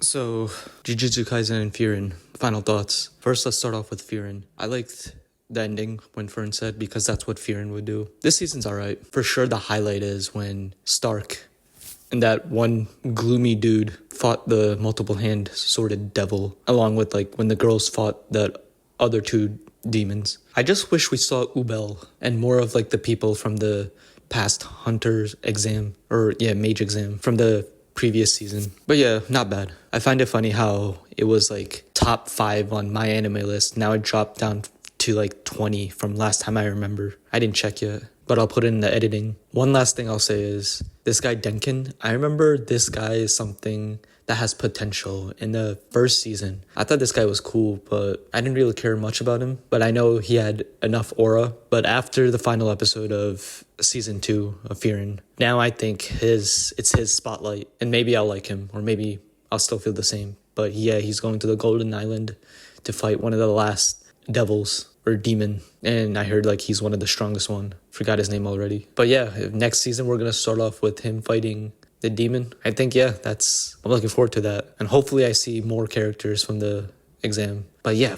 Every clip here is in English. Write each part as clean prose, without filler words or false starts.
So, Jujutsu Kaisen and Frieren, final thoughts. First, let's start off with Frieren. I liked the ending when Fern said because that's what Frieren would do. This season's alright. For sure, the highlight is when Stark and that one gloomy dude fought the multiple hand sworded devil, along with like when the girls fought that other two demons. I just wish we saw Ubel and more of like the people from the past Hunter's exam, or yeah, mage exam from the previous season. But yeah, not bad. I find it funny how it was like top 5 on my anime list. Now it dropped down to like 20 from last time I remember. I didn't check yet, but I'll put it in the editing. One last thing I'll say is this guy Denkin. I remember this guy is something that has potential. In the first season, I thought this guy was cool, but I didn't really care much about him. But I know he had enough aura. But after the final episode of season 2 of Frieren, now I think it's his spotlight, and maybe I'll like him, or maybe I'll still feel the same. But yeah, he's going to the Golden Island to fight one of the last devils or demon, and I heard like he's one of the strongest one. Forgot his name already. But yeah, next season we're gonna start off with him fighting the demon. I think yeah, I'm looking forward to that, and hopefully I see more characters from the exam. But yeah,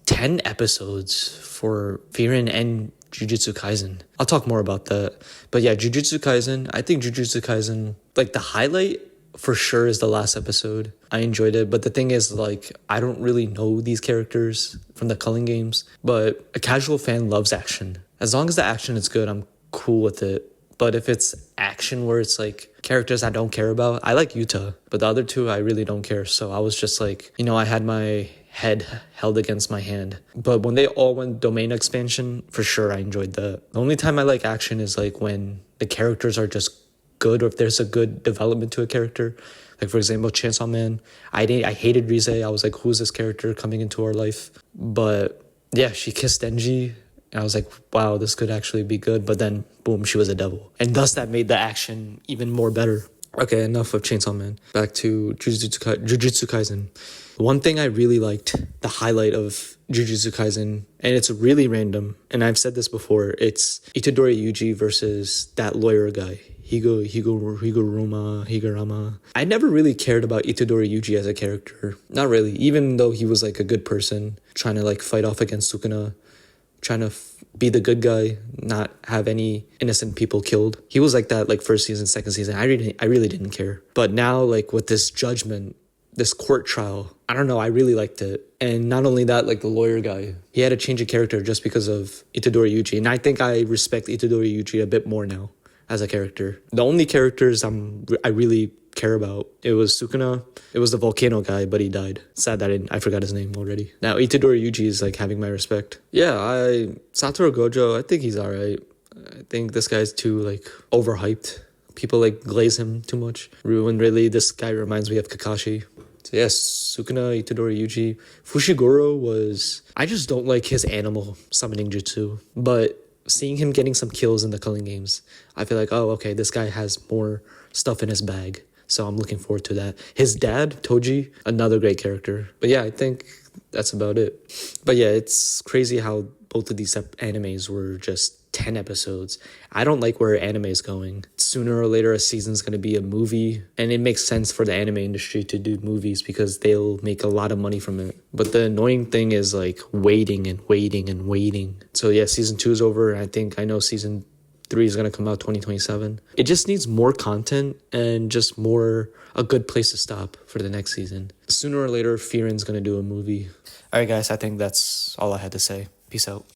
10 episodes for Frieren and Jujutsu Kaisen. I'll talk more about that. But yeah, Jujutsu Kaisen, I think Jujutsu Kaisen, like the highlight for sure is the last episode. I enjoyed it, but the thing is, like, I don't really know these characters from the Culling games, but a casual fan loves action. As long as the action is good, I'm cool with it. But if it's action where it's like characters I don't care about, I like Yuta, but the other two I really don't care. So I was just like, I had my head held against my hand. But when they all went domain expansion, for sure I enjoyed that. The only time I like action is like when the characters are just good, or if there's a good development to a character. Like for example, Chainsaw Man. I hated Rize. I was like, who's this character coming into our life? But yeah, she kissed Denji. And I was like, wow, this could actually be good. But then, boom, she was a devil. And thus that made the action even more better. Okay, enough of Chainsaw Man. Back to Jujutsu Kaisen. One thing I really liked, the highlight of Jujutsu Kaisen, and it's really random, and I've said this before, it's Itadori Yuji versus that lawyer guy. Higurama. I never really cared about Itadori Yuji as a character. Not really. Even though he was like a good person, trying to like fight off against Sukuna, trying to be the good guy, not have any innocent people killed. He was like that like first season, second season. I really didn't care. But now like with this judgment, this court trial, I don't know, I really liked it. And not only that, like the lawyer guy, he had to change a character just because of Itadori Yuji. And I think I respect Itadori Yuji a bit more now as a character. The only characters I really care about, it was Sukuna, it was the volcano guy, but he died. Sad that I forgot his name already. Now Itadori Yuji is like having my respect. Yeah, Satoru Gojo, I think he's alright. I think this guy's too like overhyped. People like glaze him too much. When really this guy reminds me of Kakashi. So yes, Sukuna, Itadori Yuji. Fushiguro was, I just don't like his animal summoning jutsu, but seeing him getting some kills in the Culling games, I feel like, oh, okay, this guy has more stuff in his bag. So I'm looking forward to that. His dad, Toji, another great character. But yeah, I think that's about it. But yeah, it's crazy how both of these animes were just 10 episodes. I don't like where anime is going. Sooner or later, a season's going to be a movie. And it makes sense for the anime industry to do movies because they'll make a lot of money from it. But the annoying thing is like waiting and waiting and waiting. So yeah, season 2 is over. I know season 3 is going to come out 2027. It just needs more content and just a good place to stop for the next season. Sooner or later, Frieren's going to do a movie. All right, guys, I think that's all I had to say. Peace out.